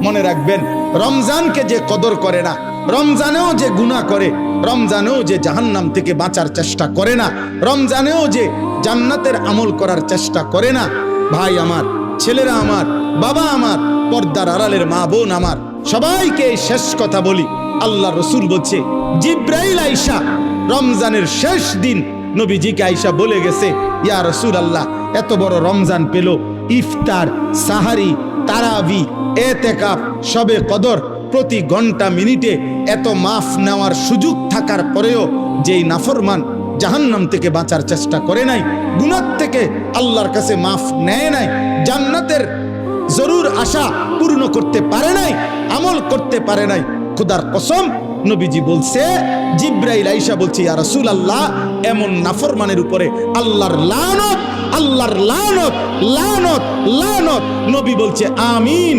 মনে রাখবেন, রমজানকে যে কদর করে না, রমজানেও যে গুনাহ করে, রমজানেও যে জাহান্নাম থেকে বাঁচার চেষ্টা করে না, রমজানেও যে জান্নাতের আমল করার চেষ্টা করে না, ভাই আমার, ছেলেরা আমার, বাবা আমার, পর্দার আড়ালের মা বোন আমার, সবাইকে এই শেষ কথা বলি। আল্লাহ রসুল বলছে, জিব্রাইল আইসা রমজানের শেষ দিন নবীজিকে আইসা বলে গেছে, ইয়া রাসূলুল্লাহ, এত বড় রমজান পেল, ইফতার, সাহারি, তারাবি, এতেকাফ, শবে কদর, প্রতি ঘন্টা মিনিটে এত মাফ নেওয়ার সুযোগ থাকার পরেও যেই নাফরমান জাহান্নাম থেকে বাঁচার চেষ্টা করে নাই, গুনাহ থেকে আল্লাহর কাছে মাফ নেয় নাই, জান্নাতের জরুর আশা পূর্ণ করতে পারে নাই, আমল করতে পারে নাই, খোদার কসম নবীজি বলছে, জিব্রাইল আইসা বলছে, ইয়া রাসূলুল্লাহ, এমন নাফরমানের উপরে আল্লাহর লানত, আল্লাহর লানত, লানত, লানত। নবী বলছে আমিন।